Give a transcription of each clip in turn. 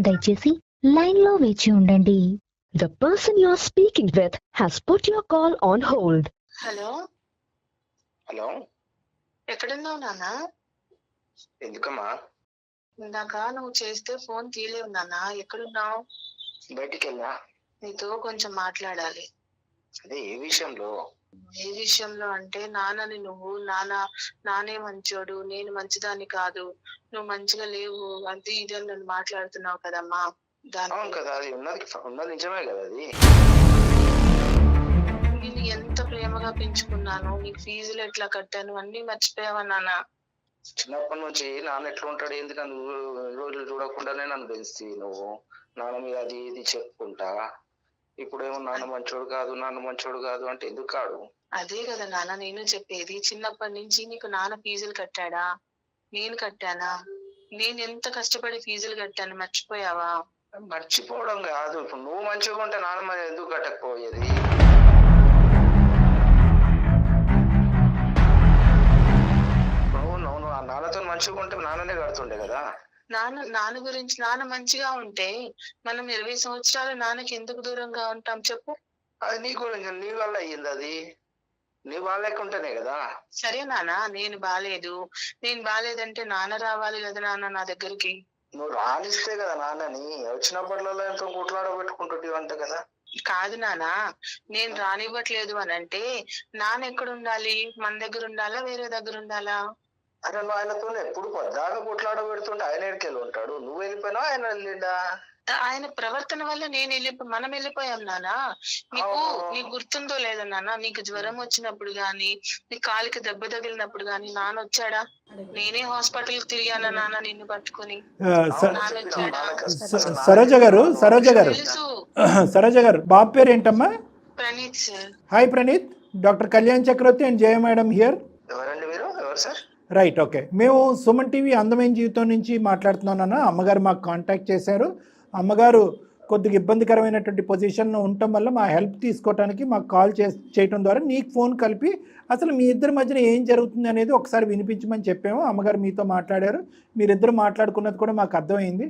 దయచేసి లైన్లో వేచి ఉండండి. The person you are speaking with has put your call on hold. Hello hello, ఎక్కడున్నావు నాన్న? ఎందుకమ్మా? ఇందాక నువ్వు చేస్తే ఫోన్ తీయలేవు నాన్న. ఎక్కడున్నావు? బయటికి వెళ్ళా. నీతో కొంచెం మాట్లాడాలి. అదే ఏ విషయంలో? ఏ విషయంలో అంటే నాన్నని నువ్వు నానే మంచోడు, నేను మంచిదాన్ని కాదు, నువ్వు మంచిగా లేవు, అది ఇది అని నన్ను మాట్లాడుతున్నావు కదమ్మా. అవును కదా, అది ఉన్నది నిజమే కదా. అది నేను ఎంత ప్రేమగా పెంచుకున్నాను, నీకు ఫీజులు ఎట్లా కట్టాను అన్ని మర్చిపోయావా నాన్న? చిన్నప్పటి నుంచి నాన్న ఎట్లా ఉంటాడు, ఎందుకు నువ్వు రోజులు చూడకుండానే నన్ను పెంచి నువ్వు నాన్న మీద అది ఇది చెప్పుకుంటా. ఇప్పుడేమో నాన్న మంచోడు కాదు అంటే ఎందుకు కాడు? అదే కదా నాన్న నేను చెప్పేది. చిన్నప్పటి నుంచి నీకు నాన్న ఫీజులు కట్టాడా? నేను కట్టానా? నేను ఎంత కష్టపడి ఫీజులు కట్టాను, మర్చిపోయావా? మర్చిపోవడం కాదు, ఇప్పుడు నువ్వు మంచిగా ఉంటే నాన్న మరి ఎందుకు కట్టకపోయేది? నువ్వు ఆ నాన్నతో మంచిగా ఉంటే నాన్ననే కడుతుండే కదా. నాన్న గురించి నాన్న మంచిగా ఉంటే మనం 20 సంవత్సరాలు నాన్నకి ఎందుకు దూరంగా ఉంటాం చెప్పు? అది నీ గురించి, నీ వల్ల అయ్యింది. అది నీ వాళ్ళకుంటేనే కదా. సరే నాన్న, నేను బాలేదంటే నాన్న రావాలి కదా నాన్న నా దగ్గరికి. నువ్వు రానిస్తే కదా నాన్నని, వచ్చినప్పట్లో ఎంతో కొట్లాడబెట్టుకుంటుంది అంట కదా. కాదు నాన్న, నేను రానివ్వట్లేదు అని అంటే నాన్న ఎక్కడ ఉండాలి? మన దగ్గర ఉండాలా, వేరే దగ్గర ఉండాలా? అరే నువ్వు ఆయనతో ఎప్పుడు పొద్దాక కొట్లాడబెడుతుంటే ఆయన ఎడికెళ్ళి ఉంటాడు, నువ్వు వెళ్ళిపోయినా ఆయన వెళ్ళిండా? ఆయన ప్రవర్తన వల్ల మనం వెళ్ళిపోయాం నాన్న. నీకు గుర్తుందో లేదో నాన్న, నీకు జ్వరం వచ్చినప్పుడు గాని, నీ కాలికి దెబ్బ తగిలినప్పుడు గాని నాన్న వచ్చాడా? నేనే హాస్పిటల్ తిరిగానా నాన్న నిన్ను పట్టుకుని? సరోజ గారు బాబు పేరు ఏంటమ్మా? Praneeth sir. Hi Praneeth, doctor Kalyan Chakravarthy and Jaya madam here. ఎవరండి మీరు? ఎవరు సార్? Right, okay. మేము సుమన్ టీవీ అందమైన జీవితం నుంచి మాట్లాడుతున్నాను. అమ్మగారు మాకు కాంటాక్ట్ చేశారు. అమ్మగారు కొద్దిగా ఇబ్బందికరమైనటువంటి పొజిషన్లో ఉండటం వల్ల మా హెల్ప్ తీసుకోవడానికి మాకు కాల్ చేయటం ద్వారా నీకు ఫోన్ కలిపి అసలు మీ ఇద్దరి మధ్యన ఏం జరుగుతుంది అనేది ఒకసారి వినిపించమని చెప్పాము. అమ్మగారు మీతో మాట్లాడారు, మీరిద్దరు మాట్లాడుకున్నది కూడా మాకు అర్థమైంది.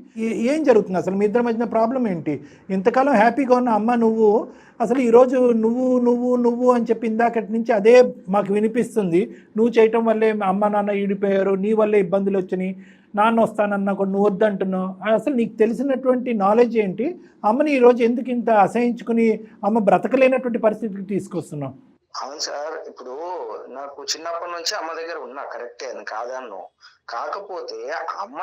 ఏం జరుగుతుంది అసలు మీ ఇద్దరి మధ్యన ప్రాబ్లం ఏంటి? ఇంతకాలం హ్యాపీగా ఉన్న అమ్మ నువ్వు అసలు ఈరోజు నువ్వు అని చెప్పి ఇందాకటి నుంచి అదే మాకు వినిపిస్తుంది. నువ్వు చేయటం వల్లే అమ్మ నాన్న ఈడిపోయారు, నీ వల్లే ఇబ్బందులు వచ్చినాయి, నాన్న వస్తానన్నా కూడా నువ్వు వద్దంటున్నావు. అసలు నీకు తెలిసినటువంటి నాలెడ్జ్ ఏంటి? అమ్మని ఈరోజు ఎందుకు ఇంత అసహించుకుని అమ్మ బ్రతకలేనటువంటి పరిస్థితికి తీసుకొస్తున్నావు? అవును సార్, ఇప్పుడు నాకు చిన్నప్పటి నుంచి అమ్మ దగ్గర ఉన్నా, కరెక్టే, అని కాదన్ను. కాకపోతే అమ్మ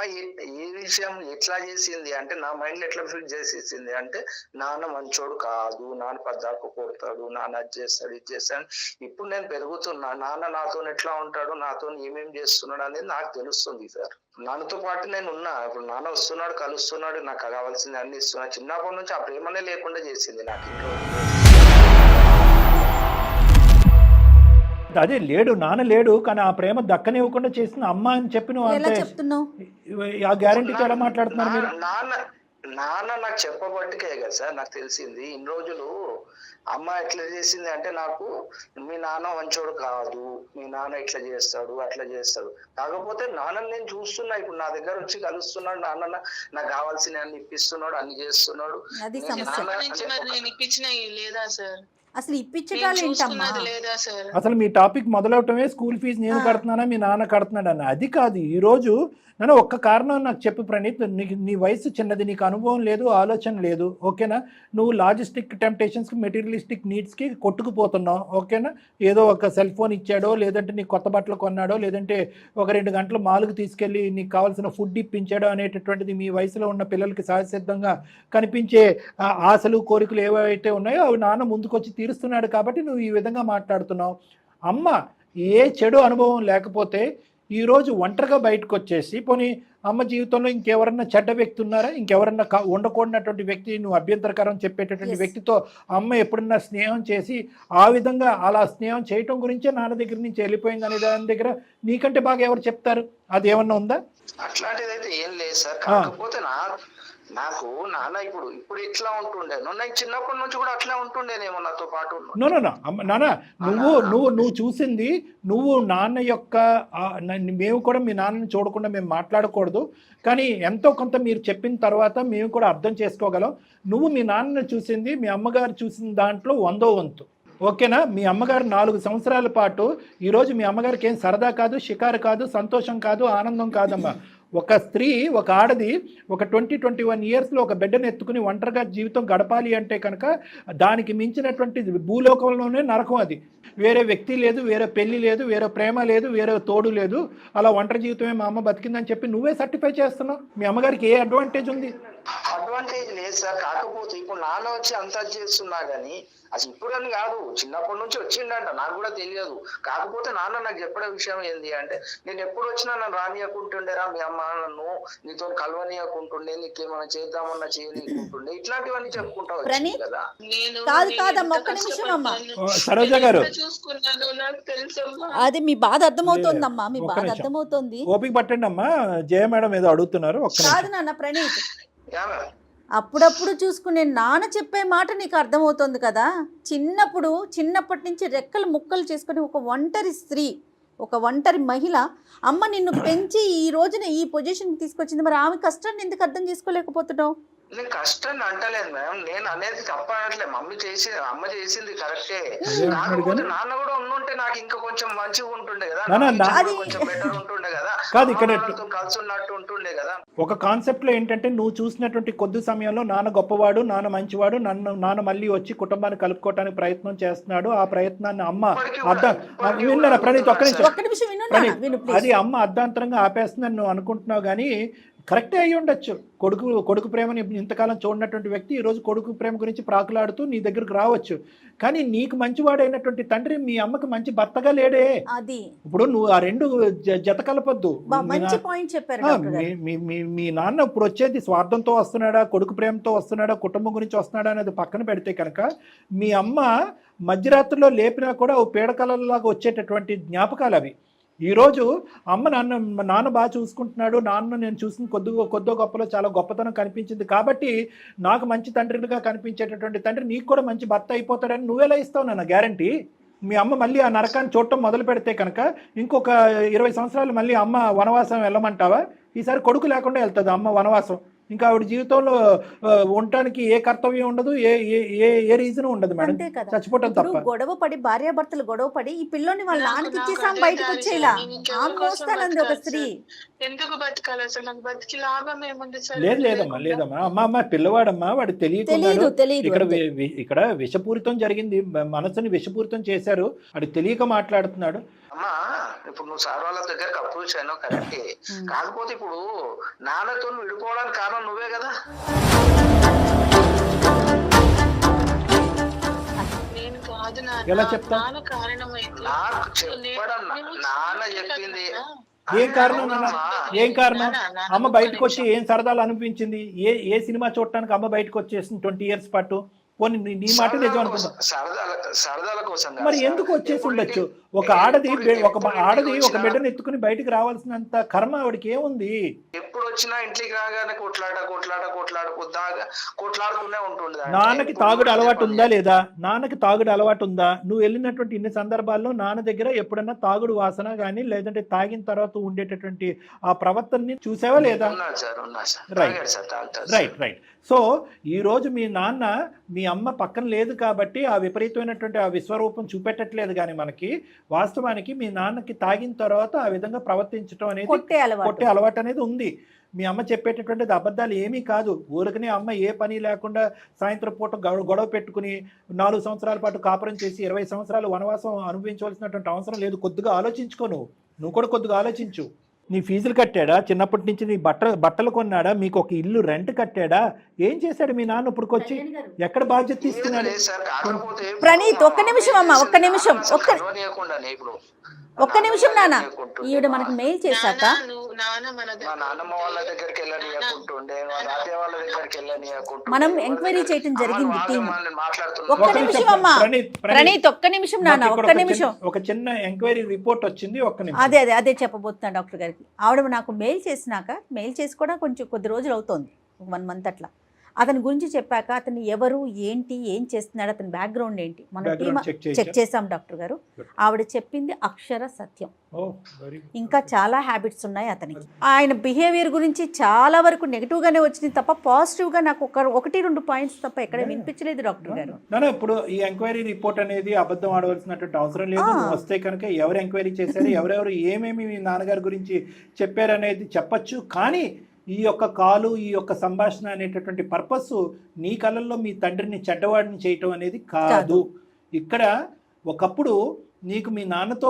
ఏ విషయం ఎట్లా చేసింది అంటే నా మైండ్ ఎట్లా ఫిట్ చేసేసింది అంటే నాన్న మంచోడు కాదు, నాన్న పద్దాకు కొడతాడు, నాన్న అది చేస్తాడు ఇది చేస్తాడు. ఇప్పుడు నేను పెరుగుతున్నా, నాన్న నాతో ఎట్లా ఉంటాడు, నాతో ఏమేం చేస్తున్నాడు అనేది నాకు తెలుస్తుంది సార్. నాన్నతో పాటు నేను ఉన్నా. ఇప్పుడు నాన్న వస్తున్నాడు, కలుస్తున్నాడు, నాకు కావాల్సింది అన్ని ఇస్తున్నా. చిన్నప్పటి నుంచి ఆ ప్రేమనే లేకుండా చేసింది నాకు. ఇంట్లో అదే లేడు, నాన్న లేడు, కానీ ఆ ప్రేమ దక్కనివ్వకుండా చేసిన అమ్మ అని చెప్పి నువ్వు ఆ గ్యారంటీతో ఎలా మాట్లాడుతున్నారు మీరు? నాన్న నాకు చెప్పబట్టికే కదా సార్ నాకు తెలిసింది. ఇన్ని రోజులు అమ్మ ఎట్లా చేసింది అంటే నాకు మీ నాన్న మంచోడు కాదు, మీ నాన్న ఇట్లా చేస్తాడు అట్లా చేస్తాడు. కాకపోతే నాన్నని నేను చూస్తున్నా, ఇప్పుడు నా దగ్గర వచ్చి కలుస్తున్నాడు, నాన్న నాకు కావాల్సిన అన్ని ఇప్పిస్తున్నాడు, అన్ని చేస్తున్నాడు. అసలు మీ టాపిక్ మొదలవటమే స్కూల్ ఫీజు నేను కడుతున్నానా మీ నాన్న కడుతున్నాడు అన్న. అది కాదు, ఈరోజు నన్ను ఒక్క కారణం నాకు చెప్పు ప్రణీత్. నీ వయసు చిన్నది, నీకు అనుభవం లేదు, ఆలోచన లేదు, ఓకేనా? నువ్వు లాజిస్టిక్ టెంప్టేషన్స్కి, మెటీరియలిస్టిక్ నీడ్స్కి కొట్టుకుపోతున్నావు, ఓకేనా? ఏదో ఒక సెల్ ఫోన్ ఇచ్చాడో, లేదంటే నీకు కొత్త బట్టలు కొన్నాడో, లేదంటే ఒక 2 గంటలు మాల్కి తీసుకెళ్ళి నీకు కావాల్సిన ఫుడ్ ఇప్పించాడో అనేటటువంటిది మీ వయసులో ఉన్న పిల్లలకి సహజసిద్ధంగా కనిపించే ఆశలు కోరికలు ఏవైతే ఉన్నాయో అవి నాన్న ముందుకొచ్చి తీరుస్తున్నాడు కాబట్టి నువ్వు ఈ విధంగా మాట్లాడుతున్నావు. అమ్మ ఏ చెడు అనుభవం లేకపోతే ఈరోజు ఒంటరిగా బయటకు వచ్చేసి పోనీ అమ్మ జీవితంలో ఇంకెవరన్నా చెడ్డ వ్యక్తి ఉన్నారా? ఇంకెవరన్నా ఉండకూడనటువంటి వ్యక్తి, నువ్వు అభ్యంతరకరం చెప్పేటటువంటి వ్యక్తితో అమ్మ ఎప్పుడన్నా స్నేహం చేసి ఆ విధంగా అలా స్నేహం చేయటం గురించే నాన్న దగ్గర నుంచి వెళ్ళిపోయింది అనే దాని దగ్గర నీకంటే బాగా ఎవరు చెప్తారు? అది ఏమన్నా ఉందా? అట్లాంటిది అయితే ఏం లేదు సార్. కాకపోతే నాకు నాన్న ఇప్పుడు ఇట్లా ఉంటుండే నాకు చిన్నప్పటి నుంచి కూడా అట్లా ఉంటుండేనేమో నాతో పాటు. నో నాన్న, నువ్వు చూసింది నువ్వు నాన్న యొక్క మేము కూడా మీ నాన్నని చూడకుండా మేము మాట్లాడకూడదు, కానీ ఎంతో కొంత మీరు చెప్పిన తర్వాత మేము కూడా అర్థం చేసుకోగలం. నువ్వు మీ నాన్నని చూసింది మీ అమ్మగారు చూసిన దాంట్లో 100వ వంతు. ఓకేనా? మీ అమ్మగారు 4 సంవత్సరాల పాటు ఈరోజు మీ అమ్మగారికి ఏం సరదా కాదు, షికారు కాదు, సంతోషం కాదు, ఆనందం కాదమ్మా. ఒక స్త్రీ, ఒక ఆడది ఒక 20-21 ఇయర్స్లో ఒక బిడ్డను ఎత్తుకుని ఒంటరిగా జీవితం గడపాలి అంటే కనుక దానికి మించినటువంటి భూలోకంలోనే నరకం అది. వేరే వ్యక్తి లేదు, వేరే పెళ్లి లేదు, వేరే ప్రేమ లేదు, వేరే తోడు లేదు, అలా ఒంటరి జీవితమే మా అమ్మ బతికిందని చెప్పి నువ్వే సర్టిఫై చేస్తున్నావు. మీ అమ్మగారికి ఏ అడ్వాంటేజ్ ఉంది? అడ్వాంటేజ్ లేదు సార్. కాకపోతే ఇప్పుడు నాన్న వచ్చి అంతా చేస్తున్నా గానీ అసలు ఇప్పుడని కాదు, చిన్నప్పటి నుంచి వచ్చిండంట, నాకు కూడా తెలియదు. కాకపోతే నాన్న నాకు చెప్పే విషయం ఏంది అంటే, నేను ఎప్పుడు వచ్చినా నన్ను రానియకుంటుండేరా మీ అమ్మ, నన్ను నీతో కలవనీయకుంటుండే, నీకేమైనా చేద్దామన్నా చేయనీయకుంటుండే, ఇట్లాంటివన్నీ చెప్పుకుంటా వచ్చింది కదా. సరోజ గారు, చూసుకున్నాను, నాకు తెలుసమ్మా. అది మీ బాధ అర్థమవుతోందమ్మా, మీ బాధ అర్థమవుతోంది. ఓపిక పట్టండి అమ్మా. జయ మేడం ఏదో అడుగుతున్నారు. కాదు నాన్న ప్రణీత్, అప్పుడప్పుడు చూసుకునే నాన్న చెప్పే మాట నీకు అర్థమవుతుంది కదా. చిన్నప్పటి నుంచి రెక్కలు ముక్కలు చేసుకుని ఒక ఒంటరి స్త్రీ, ఒక ఒంటరి మహిళ అమ్మ నిన్ను పెంచి ఈ రోజున ఈ పొజిషన్కి తీసుకొచ్చింది. మరి ఆమె కష్టాన్ని ఎందుకు అర్థం చేసుకోలేకపోతున్నావు? నేను కష్టాన్ని అంటలేదు మేడం, నేను అనేది తప్పనట్లే. అమ్మ చేసింది కరెక్టే, కాకపోతే నాన్న కూడా ఉండుంటే నాకు ఇంకా కొంచెం మంచిగా ఉంటుండే కదా, కొంచెం బెటర్ ఉంటుండే కదా, కలిసి ఉన్నట్టు ఉంటుండే కదా. ఒక కాన్సెప్ట్ లో ఏంటంటే, నువ్వు చూసినటువంటి కొద్ది సమయంలో నాన్న గొప్పవాడు, నాన్న మంచివాడు, నాన్న మళ్ళీ వచ్చి కుటుంబాన్ని కలుపుకోవడానికి ప్రయత్నం చేస్తున్నాడు. ఆ ప్రయత్నాన్ని అమ్మ విన్నారా ప్రణీత్? ఒక్క నిమిషం. అది అమ్మ అర్ధాంతరంగా ఆపేస్తుందని నువ్వు అనుకుంటున్నావు, కానీ కరెక్టే అయ్యి ఉండొచ్చు. కొడుకు ప్రేమని ఇంతకాలం చూడనటువంటి వ్యక్తి ఈరోజు కొడుకు ప్రేమ గురించి ప్రాకులాడుతూ నీ దగ్గరకు రావచ్చు. కానీ నీకు మంచివాడైనటువంటి తండ్రి మీ అమ్మకి మంచి భర్తగా లేడే. అది ఇప్పుడు నువ్వు ఆ రెండు జత కలపొద్దు. మీ నాన్న ఇప్పుడు వచ్చేది స్వార్థంతో వస్తున్నాడా, కొడుకు ప్రేమతో వస్తున్నాడా, కుటుంబం గురించి వస్తున్నాడా అనేది పక్కన పెడితే కనుక, మీ అమ్మ మధ్యరాత్రిలో లేపినా కూడా ఓ పీడకలలాగా వచ్చేటటువంటి జ్ఞాపకాలు అవి. ఈరోజు అమ్మ నాన్న బాగా చూసుకుంటున్నాడు, నాన్న నేను చూసిన కొద్దో గొప్పలో చాలా గొప్పతనం కనిపించింది కాబట్టి నాకు మంచి తండ్రిగా కనిపించేటటువంటి తండ్రి నీకు కూడా మంచి భర్త అయిపోతాడని నువ్వెలా ఇస్తావు నాన్న గ్యారంటీ? మీ అమ్మ మళ్ళీ ఆ నరకాన్ని చూడటం మొదలు పెడితే కనుక ఇంకొక 20 సంవత్సరాలు మళ్ళీ అమ్మ వనవాసం వెళ్ళమంటావా? ఈసారి కొడుకు లేకుండా వెళ్తుంది అమ్మ వనవాసం. ఇంకా ఆవిడ జీవితంలో ఉండటానికి ఏ కర్తవ్యం ఉండదు, ఏ రీజన్ ఉండదు మేడం, చచ్చిపోవటం తప్ప. గొడవ పడి భార్యాభర్తలు గొడవ పడి ఈ పిల్లోని వాళ్ళ నాన్నకి ఇచ్చేసాం, బయటకు వచ్చేలా మోస్తానంది ఒక స్త్రీ. ఎందుకు బతకాలి అసలు? నాకు బతికి లాభం ఏముంది? లేదమ్మా అమ్మ పిల్లవాడమ్మా, వాడు తెలియదు. ఇక్కడ విషపూరితం జరిగింది, మనసుని విషపూరితం చేశారు, వాడు తెలియక మాట్లాడుతున్నాడు. అమ్మా ఇప్పుడు నువ్వు సార్ వాళ్ళ దగ్గరకు అప్రోచ్ అయినావు కరెక్టే, కాకపోతే ఇప్పుడు నాన్నతో విడిపోవడానికి కారణం నువ్వే కదా. నేను కాదు ఎలా చెప్తా? నాన్న కారణం అయితే నాకు చెప్పడం నాన్న చెప్పింది. ఏం కారణం నాన్న? ఏం కారణం? అమ్మ బయటకు వచ్చి ఏం సరదాలు అనిపించింది? ఏ సినిమా చూడటానికి అమ్మ బయటకు వచ్చేసింది 20 ఇయర్స్ పాటు? పోనీ నీ మాట నిజం అనుకుంటా, సరదాల కోసం మరి ఎందుకు వచ్చేసి ఉండొచ్చు? ఒక ఆడది ఒక బిడ్డను ఎత్తుకుని బయటికి రావాల్సినంత కర్మ ఆవిడకి ఏముంది? ఎప్పుడు వచ్చినా ఇంటికి రాగానే కొట్లాడుతూనే ఉంటుంది. నాన్నకి తాగుడు అలవాటు ఉందా లేదా? నాన్నకి తాగుడు అలవాటు ఉందా? నువ్వు వెళ్ళినటువంటి ఇన్ని సందర్భాల్లో నాన్న దగ్గర ఎప్పుడన్నా తాగుడు వాసన కానీ లేదంటే తాగిన తర్వాత ఉండేటటువంటి ఆ ప్రవర్తనని చూసావా లేదా? రైట్. సో ఈ రోజు మీ నాన్న మీ అమ్మ పక్కన లేదు కాబట్టి ఆ విపరీతమైనటువంటి ఆ విశ్వరూపం చూపెట్టట్లేదు, కానీ మనకి వాస్తవానికి మీ నాన్నకి తాగిన తర్వాత ఆ విధంగా ప్రవర్తించడం అనేది, కొట్టే అలవాటు అనేది ఉంది. మీ అమ్మ చెప్పేటటువంటిది అబద్ధాలు ఏమీ కాదు. ఊరికనే అమ్మ ఏ పని లేకుండా సాయంత్రం పూట గొడవ పెట్టుకుని 4 సంవత్సరాల పాటు కాపురం చేసి 20 సంవత్సరాలు వనవాసం అనుభవించవలసినటువంటి అవసరం లేదు. కొద్దిగా ఆలోచించుకో, నువ్వు కూడా కొద్దిగా ఆలోచించు. నీ ఫీజులు కట్టాడా? చిన్నప్పటి నుంచి నీ బట్టలు కొన్నాడా? మీకు ఒక ఇల్లు రెంట్ కట్టాడా? ఏం చేశాడు మీ నాన్న? ఇప్పుడుకొచ్చి ఎక్కడ బాధ్యత తీసుకున్నాడు? ప్రణీత్ ఒక్క నిమిషం అమ్మా, ఒక్క నిమిషం నాన్న. ఈవిడ మనకు మెయిల్ చేశాక మనం ఎంక్వైరీ చేయటం జరిగింది టీం. ఒక్క నిమిషం అమ్మా ప్రణీత్, ఒక్క నిమిషం నాన్న, ఒక్క నిమిషం. ఒక చిన్న ఎంక్వైరీ రిపోర్ట్ వచ్చింది, ఒక్క నిమిషం. అదే చెప్పబోతున్నా డాక్టర్ గారికి. ఆవిడ నాకు మెయిల్ చేసినాక, మెయిల్ చేసి కూడా కొద్ది రోజులు అవుతోంది. 1 మంత్ అట్లా. అతని గురించి చెప్పాక అతను ఎవరు, ఏంటి, ఏం చేస్తున్నాడు, అతని బ్యాక్గ్రౌండ్ ఏంటి, మన టీమ్ చెక్ చేసాం డాక్టర్ గారు. ఆవిడ చెప్పింది అక్షర సత్యం. ఇంకా చాలా హ్యాబిట్స్ ఉన్నాయి అతనికి. ఆయన బిహేవియర్ గురించి చాలా వరకు నెగిటివ్గానే వచ్చింది తప్ప పాజిటివ్గా నాకు 1-2 పాయింట్స్ తప్ప ఎక్కడ వినిపించలేదు డాక్టర్ గారు. ఇప్పుడు ఈ ఎంక్వైరీ రిపోర్ట్ అనేది అబద్ధం ఆడవలసినటువంటి అవసరం లేదు. వస్తే కనుక ఎవరు ఎంక్వైరీ చేశారు, ఎవరెవరు ఏమేమి మీ నాన్నగారి గురించి చెప్పారు అనేది చెప్పచ్చు. కానీ ఈ యొక్క కాలు, ఈ యొక్క సంభాషణ అనేటటువంటి పర్పస్ నీ కళ్ళల్లో మీ తండ్రిని చెడ్డవాడిని చేయటం అనేది కాదు. ఇక్కడ ఒకప్పుడు నీకు మీ నాన్నతో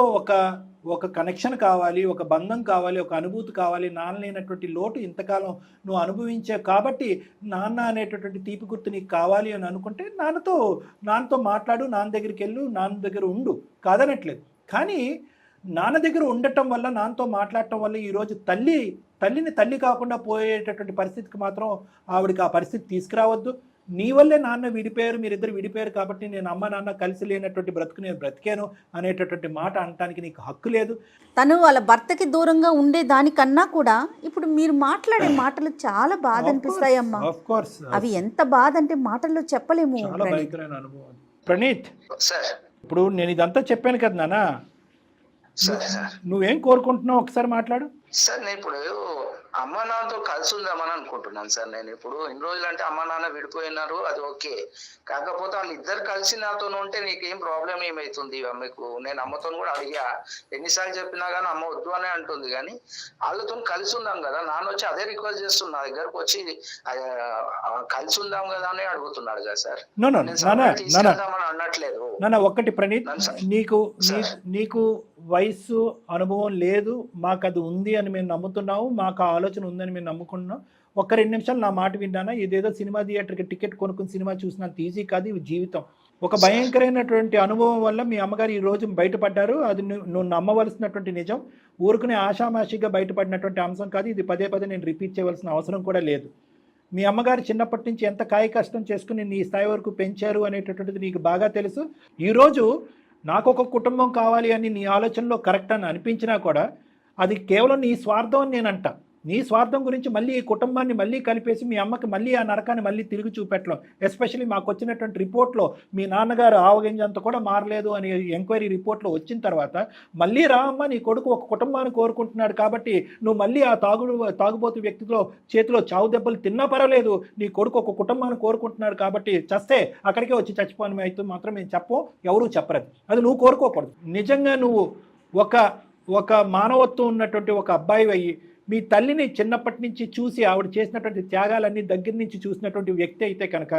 ఒక కనెక్షన్ కావాలి, ఒక బంధం కావాలి, ఒక అనుభూతి కావాలి. నాన్న లేనటువంటి లోటు ఇంతకాలం నువ్వు అనుభవించావు కాబట్టి నాన్న అనేటటువంటి తీపి గుర్తు నీకు కావాలి అని అనుకుంటే నాన్నతో మాట్లాడు, నాన్న దగ్గరికి వెళ్ళు, నాన్న దగ్గర ఉండు, కాదనట్లేదు. కానీ నాన్న దగ్గర ఉండటం వల్ల, నాన్నతో మాట్లాడటం వల్ల ఈరోజు తల్లిని తల్లి కాకుండా పోయేటటువంటి పరిస్థితికి మాత్రం ఆవిడకి ఆ పరిస్థితి తీసుకురావద్దు. నీ వల్లే నాన్న విడిపోయారు, మీరిద్దరు విడిపోయారు కాబట్టి నేను అమ్మ నాన్న కలిసి లేనటువంటి బ్రతుకు నేను బ్రతికాను అనేటటువంటి మాట అనటానికి నీకు హక్కు లేదు. తను వాళ్ళ భర్తకి దూరంగా ఉండే దానికన్నా కూడా ఇప్పుడు మీరు మాట్లాడే మాటలు చాలా బాధ అనిపిస్తాయమ్మా. అవి ఎంత బాధ అంటే మాటల్లో చెప్పలేము. చాలా భయంకరమైన అనుభవం. ప్రణీత్, ఇప్పుడు నేను ఇదంతా చెప్పాను కదా నాన్న, నువ్వేం కోరుకుంటున్నావు ఒకసారి మాట్లాడు. సార్ నేను ఇప్పుడు అమ్మ నాన్నతో కలిసి ఉందామని అనుకుంటున్నాను సార్. నేను ఇప్పుడు ఇన్ని రోజులు అంటే అమ్మ నాన్న విడిపోయినారు, అది ఓకే. కాకపోతే వాళ్ళు ఇద్దరు కలిసి నాతో ఉంటే నీకేం ప్రాబ్లం ఏమవుతుంది మీకు? నేను అమ్మతో కూడా అడిగా, ఎన్నిసార్లు చెప్పినా కానీ అమ్మ వద్దు అనే అంటుంది. కానీ వాళ్ళతో కలిసి ఉందాం కదా, నాన్న వచ్చి అదే రిక్వెస్ట్ చేస్తున్నా, దగ్గరకు వచ్చి కలిసి ఉందాం కదా అని అడుగుతున్నాడు కదా సార్. తీసుకెళ్దామని అనట్లేదు. ఒక్కటి ప్రణీత్, నీకు వయసు అనుభవం లేదు, మాకు అది ఉంది అని మేము నమ్ముతున్నాము, మాకు ఆ ఆలోచన ఉందని మేము నమ్ముకుంటున్నాం. 1-2 నిమిషాలు నా మాట విన్నానా? ఇదేదో సినిమా థియేటర్కి టికెట్ కొనుక్కుని సినిమా చూసినంత ఈజీ కాదు ఇది జీవితం. ఒక భయంకరమైనటువంటి అనుభవం వల్ల మీ అమ్మగారు ఈ రోజు బయటపడ్డారు. అది నువ్వు నమ్మవలసినటువంటి నిజం. ఊరుకునే ఆషామాషిగా బయటపడినటువంటి అంశం కాదు. ఇది పదే నేను రిపీట్ చేయవలసిన అవసరం కూడా లేదు. మీ అమ్మగారు చిన్నప్పటి నుంచి ఎంత కాయ కష్టం చేసుకుని నీ స్థాయి వరకు పెంచారు అనేటటువంటిది నీకు బాగా తెలుసు. ఈరోజు నాకు ఒక కుటుంబం కావాలి అని నీ ఆలోచనలో కరెక్ట్ అని అనిపించినా కూడా అది కేవలం నీ స్వార్థం అని నేను అంటా. నీ స్వార్థం గురించి మళ్ళీ ఈ కుటుంబాన్ని మళ్ళీ కలిపేసి మీ అమ్మకి మళ్ళీ ఆ నరకాన్ని మళ్ళీ తిరిగి చూపెట్టడం. ఎస్పెషల్లీ మాకు వచ్చినటువంటి రిపోర్ట్లో మీ నాన్నగారు ఆవగింజంత కూడా మారలేదు అని ఎంక్వైరీ రిపోర్ట్లో వచ్చిన తర్వాత మళ్ళీ రామ్మ నీ కొడుకు ఒక కుటుంబాన్ని కోరుకుంటున్నాడు కాబట్టి నువ్వు మళ్ళీ ఆ తాగుబోతు వ్యక్తితో చేతిలో చావు దెబ్బలు తిన్నా పర్వాలేదు, నీ కొడుకు ఒక కుటుంబాన్ని కోరుకుంటున్నాడు కాబట్టి చస్తే అక్కడికే వచ్చి చచ్చిపోని అయితే మాత్రం మేము చెప్పం, ఎవరూ చెప్పరదు. అది నువ్వు కోరుకోకూడదు. నిజంగా నువ్వు ఒక మానవత్వం ఉన్నటువంటి ఒక అబ్బాయి అయ్యి మీ తల్లిని చిన్నప్పటి నుంచి చూసి ఆవిడ చేసినటువంటి త్యాగాలన్నీ దగ్గర నుంచి చూసినటువంటి వ్యక్తి అయితే కనుక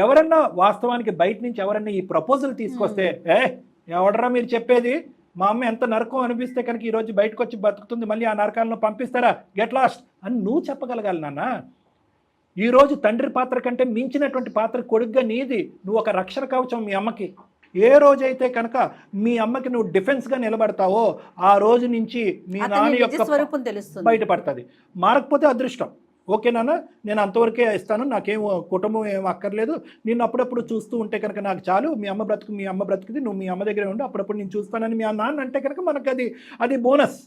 ఎవరన్నా వాస్తవానికి బయట నుంచి ఎవరన్నా ఈ ప్రపోజల్ తీసుకొస్తే ఎవడరా మీరు చెప్పేది, మా అమ్మ ఎంత నరకం అనిపిస్తే కనుక ఈరోజు బయటకు వచ్చి బతుకుతుంది, మళ్ళీ ఆ నరకాలను పంపిస్తారా, గెట్ లాస్ట్ అని నువ్వు చెప్పగలగాలి నాన్న. ఈరోజు తండ్రి పాత్ర కంటే మించినటువంటి పాత్ర కొడుగ్గా నీది. నువ్వు ఒక రక్షణ కవచం మీ అమ్మకి. ఏ రోజైతే కనుక మీ అమ్మకి నువ్వు డిఫెన్స్గా నిలబడతావో ఆ రోజు నుంచి మీ నాన్న యొక్క స్వరూపం తెలుస్తుంది, బయటపడుతుంది. మారకపోతే అదృష్టం. ఓకేనా? నేను అంతవరకే ఇస్తాను, నాకేం కుటుంబం ఏం అక్కర్లేదు. నేను అప్పుడప్పుడు చూస్తూ ఉంటే కనుక నాకు చాలు, మీ అమ్మ బ్రతుకుది, నువ్వు మీ అమ్మ దగ్గరే ఉండి అప్పుడప్పుడు నేను చూస్తానని మీ నాన్న అంటే కనుక మనకు అది బోనస్.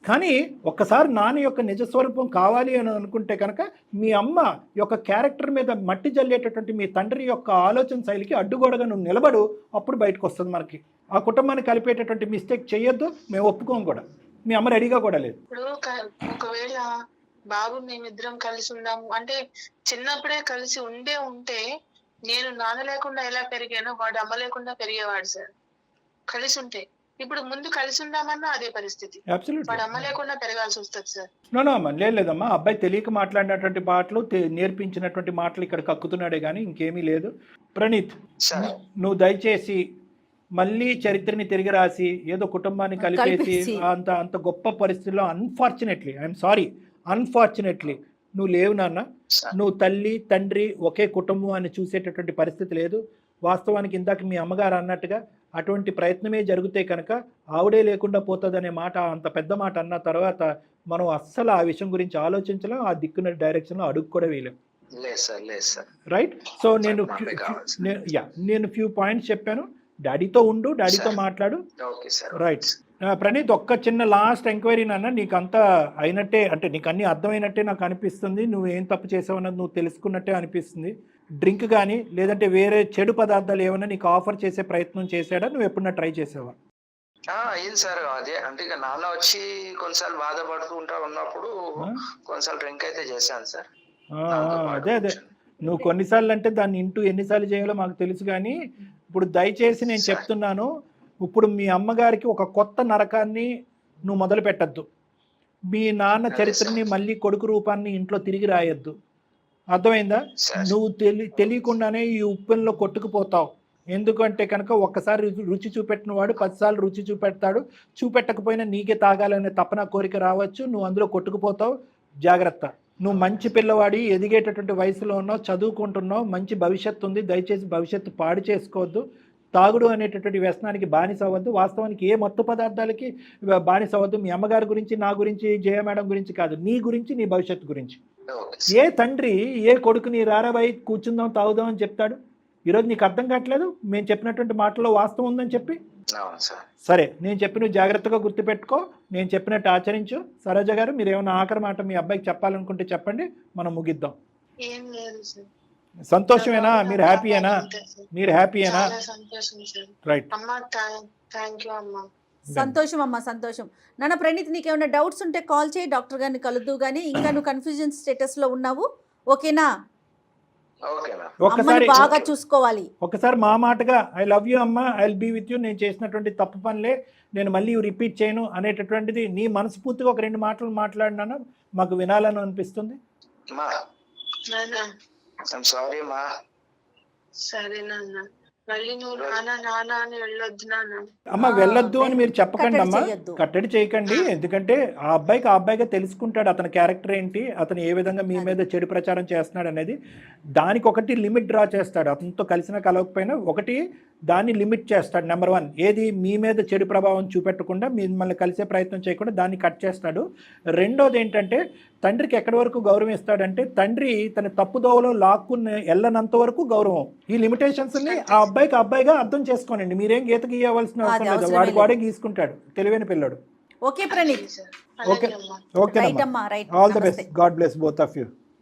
కానీ ఒక్కసారి నాన్న యొక్క నిజస్వరూపం కావాలి అని అనుకుంటే కనుక మీ అమ్మ యొక్క క్యారెక్టర్ మీద మట్టి జల్లేటటువంటి మీ తండ్రి యొక్క ఆలోచన శైలికి అడ్డుగోడగా నువ్వు నిలబడు, అప్పుడు బయటకు వస్తుంది మనకి. ఆ కుటుంబాన్ని కలిపేటటువంటి మిస్టేక్ చేయొద్దు, మేము ఒప్పుకోం కూడా. మీ అమ్మ రెడీగా కూడా లేదు. ఇప్పుడు ఒకవేళ బాబు మేమిద్దరం కలిసి ఉందాము అంటే చిన్నప్పుడే కలిసి ఉంటే నేను నాన్న లేకుండా ఎలా పెరిగానో వాడు అమ్మ లేకుండా పెరిగేవాడు సార్. కలిసి ఉంటే ఇప్పుడు ముందు కలిసి ఉందామన్నా అదే పరిస్థితి, వాడు అమ్మ లేకుండా పెరగాల్సి వస్తుంది సార్. అమ్మ లేదమ్మా, అబ్బాయి తెలియక మాట్లాడినటువంటి మాటలు, నేర్పించినటువంటి మాటలు ఇక్కడ కక్కుతున్నాడే కానీ ఇంకేమీ లేదు. ప్రణీత్, నువ్వు దయచేసి మళ్ళీ చరిత్రని తిరిగి రాసి ఏదో కుటుంబాన్ని కలిపేసి అంత గొప్ప పరిస్థితుల్లో అన్ఫార్చునేట్లీ నువ్వు లేవు నాన్న. నువ్వు తల్లి తండ్రి ఒకే కుటుంబం అని చూసేటటువంటి పరిస్థితి లేదు. వాస్తవానికి ఇందాక మీ అమ్మగారు అన్నట్టుగా అటువంటి ప్రయత్నమే జరిగితే కనుక ఆవిడే లేకుండా పోతుందనే మాట, అంత పెద్ద మాట అన్న తర్వాత మనం అస్సలు ఆ విషయం గురించి ఆలోచించలేం, ఆ దిక్కున డైరెక్షన్లో అడుగు కూడా వేయలేం. రైట్? సో నేను ఫ్యూ పాయింట్స్ చెప్పాను. డాడీతో ఉండు, డాడీతో మాట్లాడు. రైట్? ప్రణీత్, ఒక్క చిన్న లాస్ట్ ఎంక్వైరీ నాన్న, నీకు అంతా అయినట్టే, అంటే నీకు అన్నీ అర్థమైనట్టే నాకు అనిపిస్తుంది, నువ్వు ఏం తప్పు చేసావు అన్నది నువ్వు తెలుసుకున్నట్టే అనిపిస్తుంది. డ్రింక్ కానీ లేదంటే వేరే చెడు పదార్థాలు ఏమైనా నీకు ఆఫర్ చేసే ప్రయత్నం చేశాడా, నువ్వు ఎప్పుడన్నా ట్రై చేసావా? అయింది సార్. అదే అంటే ఇక నాన్న వచ్చి కొన్నిసార్లు బాధపడుతూ ఉన్నప్పుడు కొన్నిసార్లు డ్రింక్ అయితే చేశాను సార్. అదే నువ్వు కొన్నిసార్లు అంటే దాన్ని ఇంటూ ఎన్నిసార్లు చేయాలో మాకు తెలుసు, కానీ ఇప్పుడు దయచేసి నేను చెప్తున్నాను, ఇప్పుడు మీ అమ్మగారికి ఒక కొత్త నరకాన్ని నువ్వు మొదలు పెట్టద్దు. మీ నాన్న చరిత్రని మళ్ళీ కొడుకు రూపాన్ని ఇంట్లో తిరిగి రాయొద్దు, అర్థమైందా? నువ్వు తెలియకుండానే ఈ ఉప్పెన్లో కొట్టుకుపోతావు. ఎందుకంటే కనుక ఒక్కసారి రుచి చూపెట్టిన వాడు 10 సార్లు రుచి చూపెడతాడు. చూపెట్టకపోయినా నీకే తాగాలనే తపన కోరిక రావచ్చు, నువ్వు అందులో కొట్టుకుపోతావు. జాగ్రత్త. నువ్వు మంచి పిల్లవాడి, ఎదిగేటటువంటి వయసులో ఉన్నావు, చదువుకుంటున్నావు, మంచి భవిష్యత్తు ఉంది. దయచేసి భవిష్యత్తు పాడు చేసుకోవద్దు. తాగుడు అనేటటువంటి వ్యసనానికి బానిస అవ్వద్దు. వాస్తవానికి ఏ మత్తు పదార్థాలకి బానిస అవ్వద్దు. మీ అమ్మగారి గురించి, నా గురించి, జయ మేడం గురించి కాదు, నీ గురించి, నీ భవిష్యత్తు గురించి. ఏ తండ్రి ఏ కొడుకుని రారాబాయి కూర్చుందాం తాగుదాం అని చెప్తాడు? ఈరోజు నీకు అర్థం కావట్లేదు మేము చెప్పినటువంటి మాటల్లో వాస్తవం ఉందని చెప్పి? సరే, నేను చెప్పి నువ్వు జాగ్రత్తగా గుర్తుపెట్టుకో, నేను చెప్పినట్టు ఆచరించు. సరోజ గారు, మీరు ఏమైనా ఆఖరి మాట మీ అబ్బాయికి చెప్పాలనుకుంటే చెప్పండి, మనం ముగిద్దాం. ఏం లేదు సార్. సంతోషమేనా? మీరు హ్యాపీయేనా? మీరు హ్యాపీయేనా? రైట్. సంతోషం అమ్మా, సంతోషం. నాన్న ప్రణీత్, నీకు ఏమైనా డౌట్స్ ఉంటే కాల్ చేయి, డాక్టర్ గారిని కలుద్దు. కానీ ఇంకా నువ్వు కన్ఫ్యూజన్ స్టేటస్లో ఉన్నావు, ఓకేనా? ఒక్కసారి బాగా చూసుకోవాలి. ఒకసారి మా మాటగా ఐ లవ్ యూ అమ్మ, I will be with you, నేను చేసినటువంటి తప్పు పనులే, నేను మళ్ళీ రిపీట్ చేయను అనేటటువంటిది నీ మనస్ఫూర్తిగా ఒక 2 మాటలు మాట్లాడినాను, మాకు వినాలని అనిపిస్తుంది. సారీ మా. సరే నాన్న, మళ్ళీ నువ్వు నాన్న అని వెళ్ళొద్దు నాన్న. అమ్మ వెళ్ళొద్దు అని మీరు చెప్పకండి అమ్మా, కట్టడి చేయకండి. ఎందుకంటే ఆ అబ్బాయిగా తెలుసుకుంటాడు అతని క్యారెక్టర్ ఏంటి, అతను ఏ విధంగా మీ మీద చెడు ప్రచారం చేస్తున్నాడు అనేది. దానికి ఒకటి లిమిట్ డ్రా చేస్తాడు. అతనితో కలిసినా కలవకపోయినా ఒకటి దాన్ని లిమిట్ చేస్తాడు. నెంబర్ 1, ఏది మీ మీద చెడు ప్రభావం చూపెట్టకుండా, మిమ్మల్ని కలిసే ప్రయత్నం చేయకుండా దాన్ని కట్ చేస్తాడు. రెండోది ఏంటంటే, తండ్రికి ఎక్కడి వరకు గౌరవం ఇస్తాడంటే, తండ్రి తన తప్పుదోవలో లాక్కుని వెళ్ళనంత వరకు గౌరవం. ఈ లిమిటేషన్స్ని ఆ అబ్బాయిగా అర్థం చేసుకోనండి. మీరేం గీత గీయవలసిన అవసరం లేదు, వాడే గీసుకుంటాడు, తెలివైన పిల్లడు. Okay Praneeth, okay, all the best. God bless both of you.